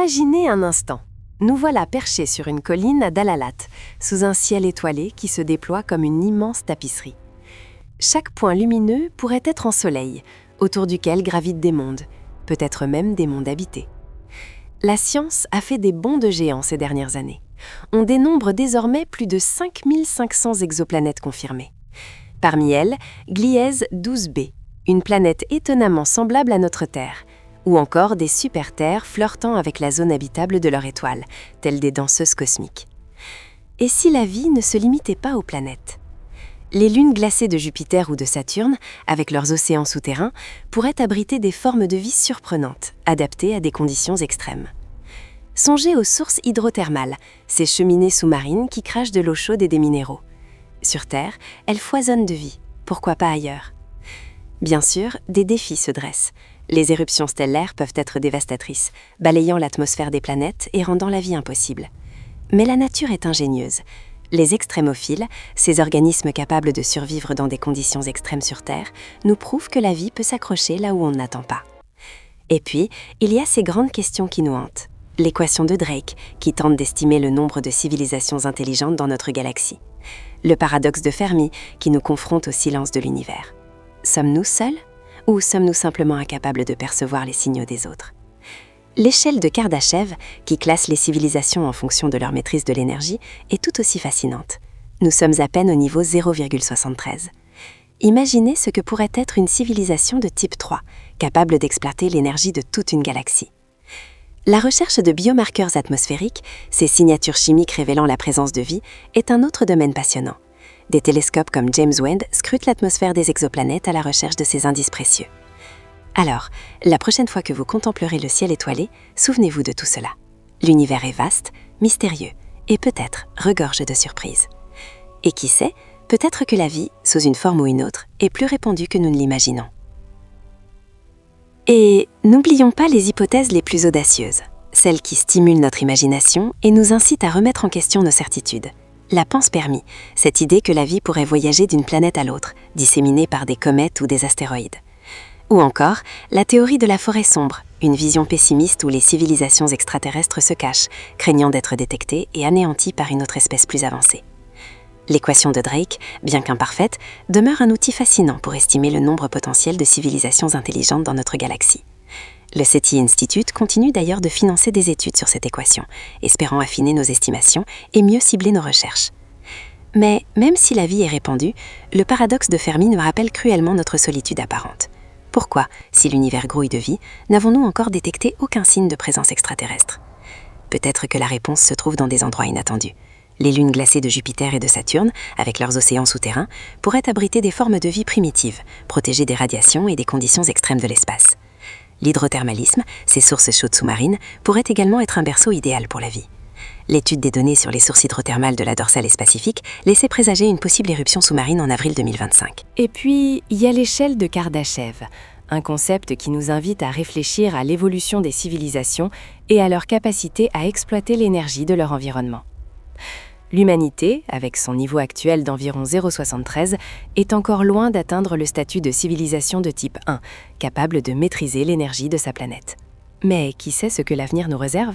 Imaginez un instant. Nous voilà perchés sur une colline à Dalalat, sous un ciel étoilé qui se déploie comme une immense tapisserie. Chaque point lumineux pourrait être un soleil, autour duquel gravitent des mondes, peut-être même des mondes habités. La science a fait des bonds de géants ces dernières années. On dénombre désormais plus de 5500 exoplanètes confirmées. Parmi elles, Gliese 12b, une planète étonnamment semblable à notre Terre, ou encore des super-terres flirtant avec la zone habitable de leur étoile, telles des danseuses cosmiques. Et si la vie ne se limitait pas aux planètes ? Les lunes glacées de Jupiter ou de Saturne, avec leurs océans souterrains, pourraient abriter des formes de vie surprenantes, adaptées à des conditions extrêmes. Songez aux sources hydrothermales, ces cheminées sous-marines qui crachent de l'eau chaude et des minéraux. Sur Terre, elles foisonnent de vie, pourquoi pas ailleurs ? Bien sûr, des défis se dressent. Les éruptions stellaires peuvent être dévastatrices, balayant l'atmosphère des planètes et rendant la vie impossible. Mais la nature est ingénieuse. Les extrémophiles, ces organismes capables de survivre dans des conditions extrêmes sur Terre, nous prouvent que la vie peut s'accrocher là où on n'attend pas. Et puis, il y a ces grandes questions qui nous hantent. L'équation de Drake, qui tente d'estimer le nombre de civilisations intelligentes dans notre galaxie. Le paradoxe de Fermi, qui nous confronte au silence de l'univers. Sommes-nous seuls ? Ou sommes-nous simplement incapables de percevoir les signaux des autres ? L'échelle de Kardashev, qui classe les civilisations en fonction de leur maîtrise de l'énergie, est tout aussi fascinante. Nous sommes à peine au niveau 0,73. Imaginez ce que pourrait être une civilisation de type 3, capable d'exploiter l'énergie de toute une galaxie. La recherche de biomarqueurs atmosphériques, ces signatures chimiques révélant la présence de vie, est un autre domaine passionnant. Des télescopes comme James Webb scrutent l'atmosphère des exoplanètes à la recherche de ces indices précieux. Alors, la prochaine fois que vous contemplerez le ciel étoilé, souvenez-vous de tout cela. L'univers est vaste, mystérieux et peut-être regorge de surprises. Et qui sait, peut-être que la vie, sous une forme ou une autre, est plus répandue que nous ne l'imaginons. Et n'oublions pas les hypothèses les plus audacieuses, celles qui stimulent notre imagination et nous incitent à remettre en question nos certitudes. La panspermie, cette idée que la vie pourrait voyager d'une planète à l'autre, disséminée par des comètes ou des astéroïdes. Ou encore, la théorie de la forêt sombre, une vision pessimiste où les civilisations extraterrestres se cachent, craignant d'être détectées et anéanties par une autre espèce plus avancée. L'équation de Drake, bien qu'imparfaite, demeure un outil fascinant pour estimer le nombre potentiel de civilisations intelligentes dans notre galaxie. Le SETI Institute continue d'ailleurs de financer des études sur cette équation, espérant affiner nos estimations et mieux cibler nos recherches. Mais même si la vie est répandue, le paradoxe de Fermi nous rappelle cruellement notre solitude apparente. Pourquoi, si l'univers grouille de vie, n'avons-nous encore détecté aucun signe de présence extraterrestre ? Peut-être que la réponse se trouve dans des endroits inattendus. Les lunes glacées de Jupiter et de Saturne, avec leurs océans souterrains, pourraient abriter des formes de vie primitives, protégées des radiations et des conditions extrêmes de l'espace. L'hydrothermalisme, ces sources chaudes sous-marines, pourrait également être un berceau idéal pour la vie. L'étude des données sur les sources hydrothermales de la dorsale Est-Pacifique laissait présager une possible éruption sous-marine en avril 2025. Et puis, il y a l'échelle de Kardashev, un concept qui nous invite à réfléchir à l'évolution des civilisations et à leur capacité à exploiter l'énergie de leur environnement. L'humanité, avec son niveau actuel d'environ 0,73, est encore loin d'atteindre le statut de civilisation de type 1, capable de maîtriser l'énergie de sa planète. Mais qui sait ce que l'avenir nous réserve ?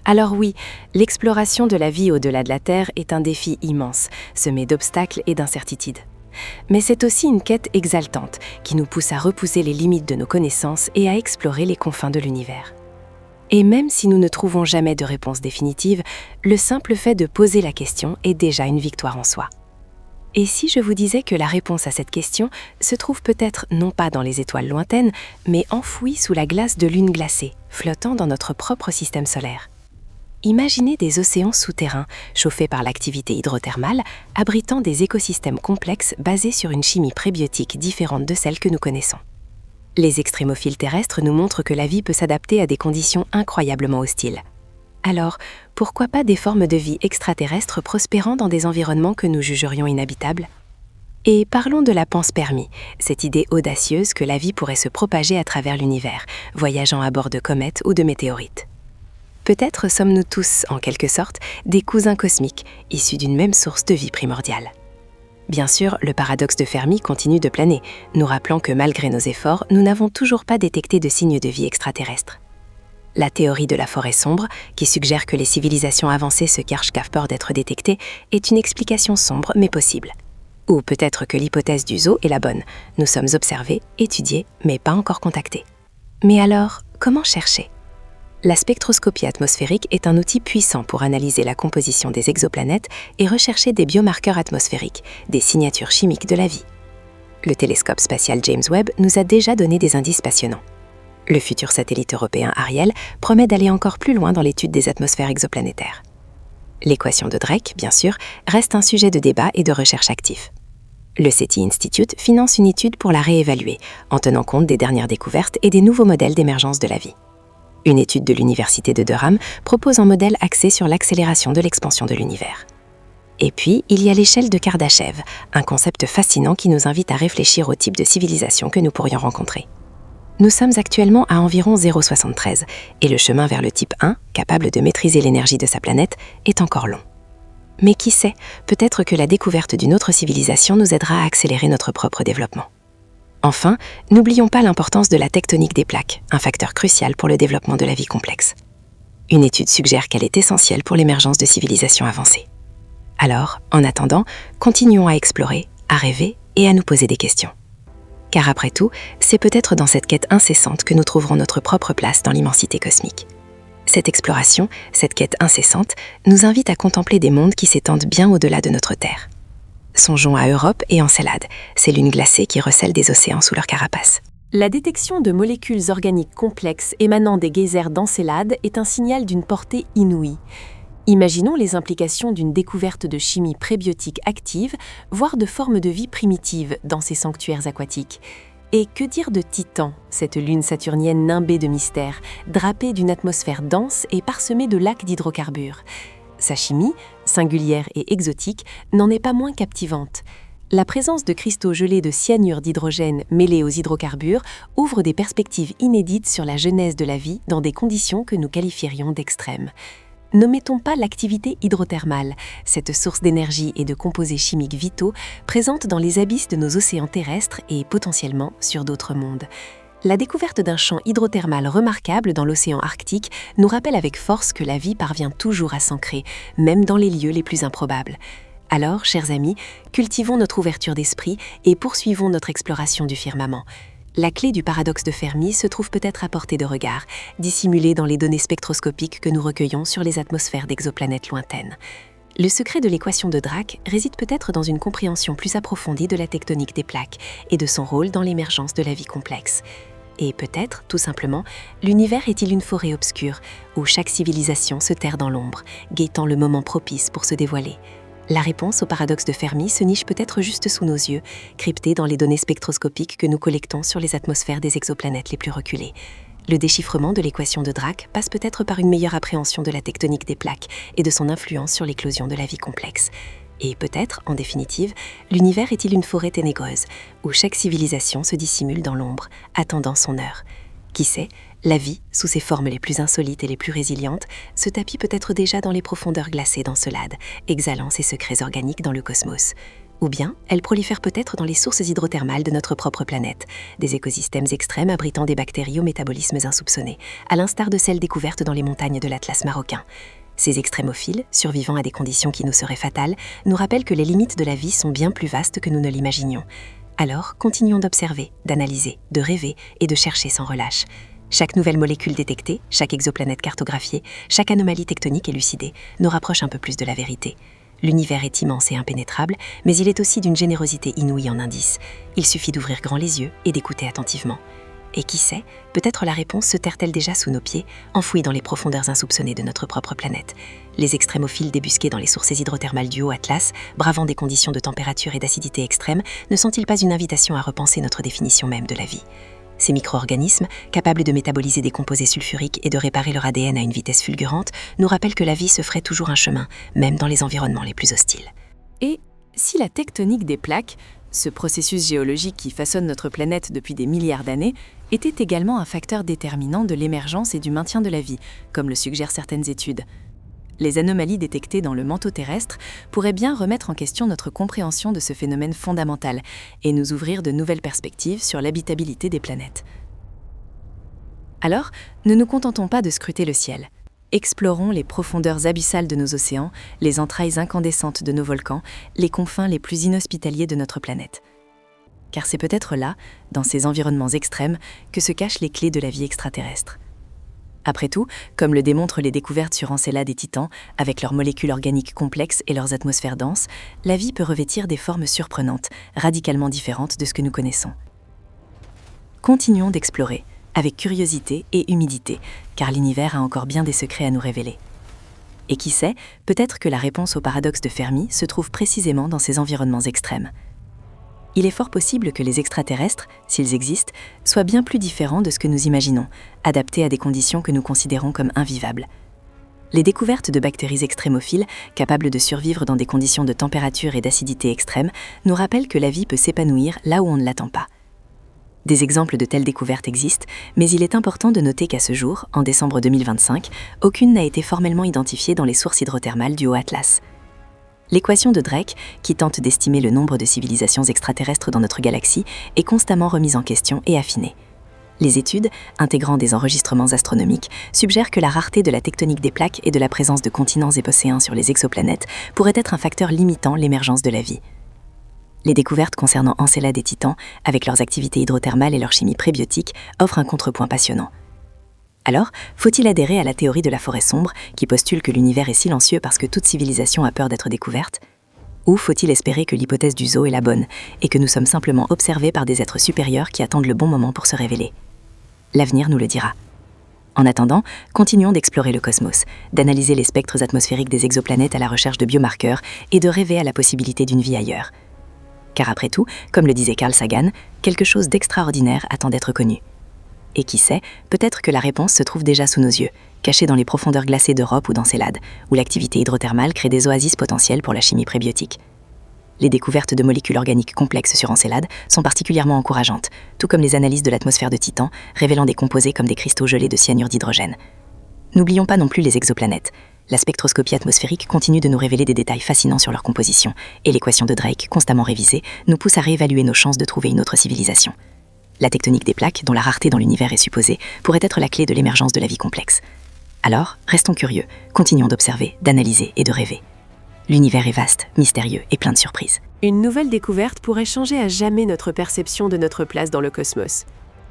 Alors oui, l'exploration de la vie au-delà de la Terre est un défi immense, semé d'obstacles et d'incertitudes. Mais c'est aussi une quête exaltante qui nous pousse à repousser les limites de nos connaissances et à explorer les confins de l'univers. Et même si nous ne trouvons jamais de réponse définitive, le simple fait de poser la question est déjà une victoire en soi. Et si je vous disais que la réponse à cette question se trouve peut-être non pas dans les étoiles lointaines, mais enfouie sous la glace de lunes glacées, flottant dans notre propre système solaire ? Imaginez des océans souterrains, chauffés par l'activité hydrothermale, abritant des écosystèmes complexes basés sur une chimie prébiotique différente de celle que nous connaissons. Les extrémophiles terrestres nous montrent que la vie peut s'adapter à des conditions incroyablement hostiles. Alors, pourquoi pas des formes de vie extraterrestres prospérant dans des environnements que nous jugerions inhabitables ? Et parlons de la panspermie, cette idée audacieuse que la vie pourrait se propager à travers l'univers, voyageant à bord de comètes ou de météorites. Peut-être sommes-nous tous, en quelque sorte, des cousins cosmiques, issus d'une même source de vie primordiale. Bien sûr, le paradoxe de Fermi continue de planer, nous rappelant que malgré nos efforts, nous n'avons toujours pas détecté de signes de vie extraterrestre. La théorie de la forêt sombre, qui suggère que les civilisations avancées se cachent peur d'être détectées, est une explication sombre mais possible. Ou peut-être que l'hypothèse du zoo est la bonne. Nous sommes observés, étudiés, mais pas encore contactés. Mais alors, comment chercher ? La spectroscopie atmosphérique est un outil puissant pour analyser la composition des exoplanètes et rechercher des biomarqueurs atmosphériques, des signatures chimiques de la vie. Le télescope spatial James Webb nous a déjà donné des indices passionnants. Le futur satellite européen Ariel promet d'aller encore plus loin dans l'étude des atmosphères exoplanétaires. L'équation de Drake, bien sûr, reste un sujet de débat et de recherche actif. Le SETI Institute finance une étude pour la réévaluer, en tenant compte des dernières découvertes et des nouveaux modèles d'émergence de la vie. Une étude de l'Université de Durham propose un modèle axé sur l'accélération de l'expansion de l'univers. Et puis, il y a l'échelle de Kardashev, un concept fascinant qui nous invite à réfléchir au type de civilisation que nous pourrions rencontrer. Nous sommes actuellement à environ 0,73 et le chemin vers le type 1, capable de maîtriser l'énergie de sa planète, est encore long. Mais qui sait, peut-être que la découverte d'une autre civilisation nous aidera à accélérer notre propre développement. Enfin, n'oublions pas l'importance de la tectonique des plaques, un facteur crucial pour le développement de la vie complexe. Une étude suggère qu'elle est essentielle pour l'émergence de civilisations avancées. Alors, en attendant, continuons à explorer, à rêver et à nous poser des questions. Car après tout, c'est peut-être dans cette quête incessante que nous trouverons notre propre place dans l'immensité cosmique. Cette exploration, cette quête incessante, nous invite à contempler des mondes qui s'étendent bien au-delà de notre Terre. Songeons à Europe et Encelade, ces lunes glacées qui recèlent des océans sous leur carapace. La détection de molécules organiques complexes émanant des geysers d'Encelade est un signal d'une portée inouïe. Imaginons les implications d'une découverte de chimie prébiotique active, voire de formes de vie primitives dans ces sanctuaires aquatiques. Et que dire de Titan, cette lune saturnienne nimbée de mystères, drapée d'une atmosphère dense et parsemée de lacs d'hydrocarbures. Sa chimie, singulière et exotique, n'en est pas moins captivante. La présence de cristaux gelés de cyanure d'hydrogène mêlés aux hydrocarbures ouvre des perspectives inédites sur la genèse de la vie dans des conditions que nous qualifierions d'extrêmes. N'omettons pas l'activité hydrothermale, cette source d'énergie et de composés chimiques vitaux présente dans les abysses de nos océans terrestres et potentiellement sur d'autres mondes. La découverte d'un champ hydrothermal remarquable dans l'océan Arctique nous rappelle avec force que la vie parvient toujours à s'ancrer, même dans les lieux les plus improbables. Alors, chers amis, cultivons notre ouverture d'esprit et poursuivons notre exploration du firmament. La clé du paradoxe de Fermi se trouve peut-être à portée de regard, dissimulée dans les données spectroscopiques que nous recueillons sur les atmosphères d'exoplanètes lointaines. Le secret de l'équation de Drake réside peut-être dans une compréhension plus approfondie de la tectonique des plaques et de son rôle dans l'émergence de la vie complexe. Et peut-être, tout simplement, l'univers est-il une forêt obscure où chaque civilisation se terre dans l'ombre, guettant le moment propice pour se dévoiler. La réponse au paradoxe de Fermi se niche peut-être juste sous nos yeux, cryptée dans les données spectroscopiques que nous collectons sur les atmosphères des exoplanètes les plus reculées. Le déchiffrement de l'équation de Drake passe peut-être par une meilleure appréhension de la tectonique des plaques et de son influence sur l'éclosion de la vie complexe. Et peut-être, en définitive, l'univers est-il une forêt ténébreuse, où chaque civilisation se dissimule dans l'ombre, attendant son heure. Qui sait, la vie, sous ses formes les plus insolites et les plus résilientes, se tapit peut-être déjà dans les profondeurs glacées d'Encelade, exhalant ses secrets organiques dans le cosmos. Ou bien, elle prolifère peut-être dans les sources hydrothermales de notre propre planète, des écosystèmes extrêmes abritant des bactéries aux métabolismes insoupçonnés, à l'instar de celles découvertes dans les montagnes de l'Atlas marocain. Ces extrémophiles, survivant à des conditions qui nous seraient fatales, nous rappellent que les limites de la vie sont bien plus vastes que nous ne l'imaginions. Alors, continuons d'observer, d'analyser, de rêver et de chercher sans relâche. Chaque nouvelle molécule détectée, chaque exoplanète cartographiée, chaque anomalie tectonique élucidée nous rapproche un peu plus de la vérité. L'univers est immense et impénétrable, mais il est aussi d'une générosité inouïe en indices. Il suffit d'ouvrir grand les yeux et d'écouter attentivement. Et qui sait, peut-être la réponse se terre-t-elle déjà sous nos pieds, enfouie dans les profondeurs insoupçonnées de notre propre planète. Les extrémophiles débusqués dans les sources hydrothermales du haut Atlas, bravant des conditions de température et d'acidité extrêmes, ne sont-ils pas une invitation à repenser notre définition même de la vie ? Ces micro-organismes, capables de métaboliser des composés sulfuriques et de réparer leur ADN à une vitesse fulgurante, nous rappellent que la vie se ferait toujours un chemin, même dans les environnements les plus hostiles. Et si la tectonique des plaques, ce processus géologique qui façonne notre planète depuis des milliards d'années, était également un facteur déterminant de l'émergence et du maintien de la vie, comme le suggèrent certaines études. Les anomalies détectées dans le manteau terrestre pourraient bien remettre en question notre compréhension de ce phénomène fondamental et nous ouvrir de nouvelles perspectives sur l'habitabilité des planètes. Alors, ne nous contentons pas de scruter le ciel. Explorons les profondeurs abyssales de nos océans, les entrailles incandescentes de nos volcans, les confins les plus inhospitaliers de notre planète. Car c'est peut-être là, dans ces environnements extrêmes, que se cachent les clés de la vie extraterrestre. Après tout, comme le démontrent les découvertes sur Encelade et Titan, avec leurs molécules organiques complexes et leurs atmosphères denses, la vie peut revêtir des formes surprenantes, radicalement différentes de ce que nous connaissons. Continuons d'explorer, avec curiosité et humilité, car l'univers a encore bien des secrets à nous révéler. Et qui sait, peut-être que la réponse au paradoxe de Fermi se trouve précisément dans ces environnements extrêmes. Il est fort possible que les extraterrestres, s'ils existent, soient bien plus différents de ce que nous imaginons, adaptés à des conditions que nous considérons comme invivables. Les découvertes de bactéries extrémophiles, capables de survivre dans des conditions de température et d'acidité extrêmes, nous rappellent que la vie peut s'épanouir là où on ne l'attend pas. Des exemples de telles découvertes existent, mais il est important de noter qu'à ce jour, en décembre 2025, aucune n'a été formellement identifiée dans les sources hydrothermales du Haut-Atlas. L'équation de Drake, qui tente d'estimer le nombre de civilisations extraterrestres dans notre galaxie, est constamment remise en question et affinée. Les études, intégrant des enregistrements astronomiques, suggèrent que la rareté de la tectonique des plaques et de la présence de continents épocéens sur les exoplanètes pourrait être un facteur limitant l'émergence de la vie. Les découvertes concernant Encelade et Titan, avec leurs activités hydrothermales et leur chimie prébiotique, offrent un contrepoint passionnant. Alors, faut-il adhérer à la théorie de la forêt sombre, qui postule que l'univers est silencieux parce que toute civilisation a peur d'être découverte? Ou faut-il espérer que l'hypothèse du zoo est la bonne, et que nous sommes simplement observés par des êtres supérieurs qui attendent le bon moment pour se révéler? L'avenir nous le dira. En attendant, continuons d'explorer le cosmos, d'analyser les spectres atmosphériques des exoplanètes à la recherche de biomarqueurs et de rêver à la possibilité d'une vie ailleurs. Car après tout, comme le disait Carl Sagan, quelque chose d'extraordinaire attend d'être connu. Et qui sait, peut-être que la réponse se trouve déjà sous nos yeux, cachée dans les profondeurs glacées d'Europe ou d'Encelade, où l'activité hydrothermale crée des oasis potentielles pour la chimie prébiotique. Les découvertes de molécules organiques complexes sur Encelade sont particulièrement encourageantes, tout comme les analyses de l'atmosphère de Titan, révélant des composés comme des cristaux gelés de cyanure d'hydrogène. N'oublions pas non plus les exoplanètes. La spectroscopie atmosphérique continue de nous révéler des détails fascinants sur leur composition, et l'équation de Drake, constamment révisée, nous pousse à réévaluer nos chances de trouver une autre civilisation. La tectonique des plaques, dont la rareté dans l'univers est supposée, pourrait être la clé de l'émergence de la vie complexe. Alors, restons curieux, continuons d'observer, d'analyser et de rêver. L'univers est vaste, mystérieux et plein de surprises. Une nouvelle découverte pourrait changer à jamais notre perception de notre place dans le cosmos.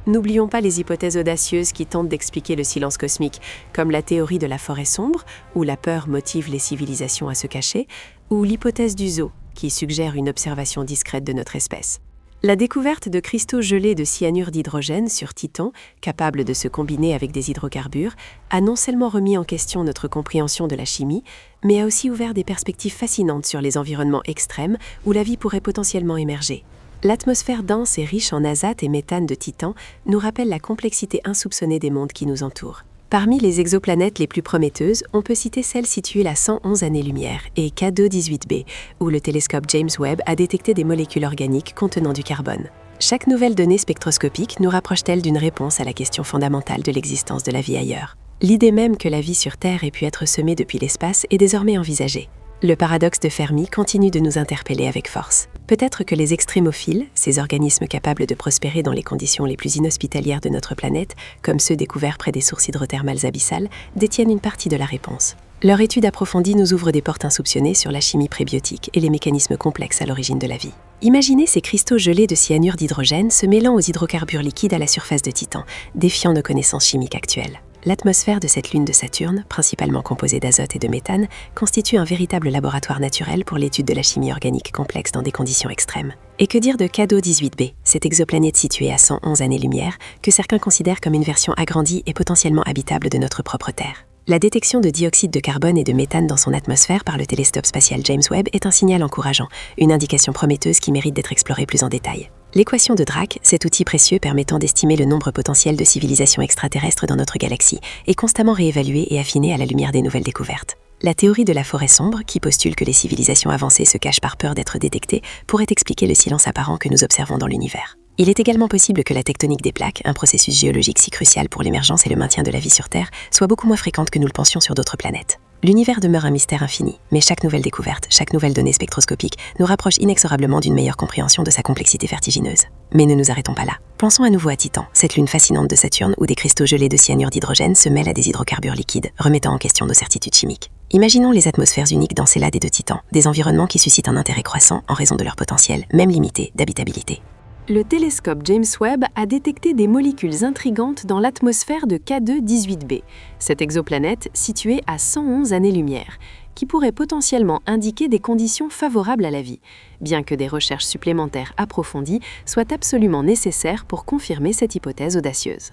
N'oublions pas les hypothèses audacieuses qui tentent d'expliquer le silence cosmique, comme la théorie de la forêt sombre, où la peur motive les civilisations à se cacher, ou l'hypothèse du zoo, qui suggère une observation discrète de notre espèce. La découverte de cristaux gelés de cyanure d'hydrogène sur Titan, capables de se combiner avec des hydrocarbures, a non seulement remis en question notre compréhension de la chimie, mais a aussi ouvert des perspectives fascinantes sur les environnements extrêmes où la vie pourrait potentiellement émerger. L'atmosphère dense et riche en azote et méthane de Titan nous rappelle la complexité insoupçonnée des mondes qui nous entourent. Parmi les exoplanètes les plus prometteuses, on peut citer celle située à 111 années-lumière et K2-18b, où le télescope James Webb a détecté des molécules organiques contenant du carbone. Chaque nouvelle donnée spectroscopique nous rapproche-t-elle d'une réponse à la question fondamentale de l'existence de la vie ailleurs? L'idée même que la vie sur Terre ait pu être semée depuis l'espace est désormais envisagée. Le paradoxe de Fermi continue de nous interpeller avec force. Peut-être que les extrémophiles, ces organismes capables de prospérer dans les conditions les plus inhospitalières de notre planète, comme ceux découverts près des sources hydrothermales abyssales, détiennent une partie de la réponse. Leur étude approfondie nous ouvre des portes insoupçonnées sur la chimie prébiotique et les mécanismes complexes à l'origine de la vie. Imaginez ces cristaux gelés de cyanure d'hydrogène se mêlant aux hydrocarbures liquides à la surface de Titan, défiant nos connaissances chimiques actuelles. L'atmosphère de cette lune de Saturne, principalement composée d'azote et de méthane, constitue un véritable laboratoire naturel pour l'étude de la chimie organique complexe dans des conditions extrêmes. Et que dire de K2-18b, cette exoplanète située à 111 années-lumière, que certains considèrent comme une version agrandie et potentiellement habitable de notre propre Terre? La détection de dioxyde de carbone et de méthane dans son atmosphère par le télescope spatial James Webb est un signal encourageant, une indication prometteuse qui mérite d'être explorée plus en détail. L'équation de Drake, cet outil précieux permettant d'estimer le nombre potentiel de civilisations extraterrestres dans notre galaxie, est constamment réévaluée et affinée à la lumière des nouvelles découvertes. La théorie de la forêt sombre, qui postule que les civilisations avancées se cachent par peur d'être détectées, pourrait expliquer le silence apparent que nous observons dans l'univers. Il est également possible que la tectonique des plaques, un processus géologique si crucial pour l'émergence et le maintien de la vie sur Terre, soit beaucoup moins fréquente que nous le pensions sur d'autres planètes. L'univers demeure un mystère infini, mais chaque nouvelle découverte, chaque nouvelle donnée spectroscopique nous rapproche inexorablement d'une meilleure compréhension de sa complexité vertigineuse. Mais ne nous arrêtons pas là. Pensons à nouveau à Titan, cette lune fascinante de Saturne où des cristaux gelés de cyanure d'hydrogène se mêlent à des hydrocarbures liquides, remettant en question nos certitudes chimiques. Imaginons les atmosphères uniques d'Encelade et de Titan, des environnements qui suscitent un intérêt croissant en raison de leur potentiel, même limité, d'habitabilité. Le télescope James Webb a détecté des molécules intrigantes dans l'atmosphère de K2-18b, cette exoplanète située à 111 années-lumière, qui pourrait potentiellement indiquer des conditions favorables à la vie, bien que des recherches supplémentaires approfondies soient absolument nécessaires pour confirmer cette hypothèse audacieuse.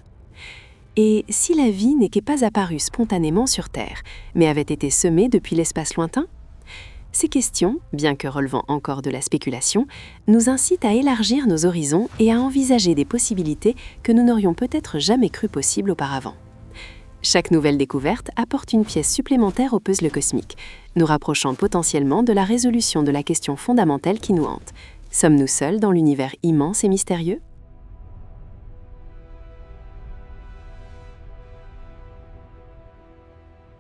Et si la vie n'était pas apparue spontanément sur Terre, mais avait été semée depuis l'espace lointain ? Ces questions, bien que relevant encore de la spéculation, nous incitent à élargir nos horizons et à envisager des possibilités que nous n'aurions peut-être jamais cru possibles auparavant. Chaque nouvelle découverte apporte une pièce supplémentaire au puzzle cosmique, nous rapprochant potentiellement de la résolution de la question fondamentale qui nous hante. Sommes-nous seuls dans l'univers immense et mystérieux ?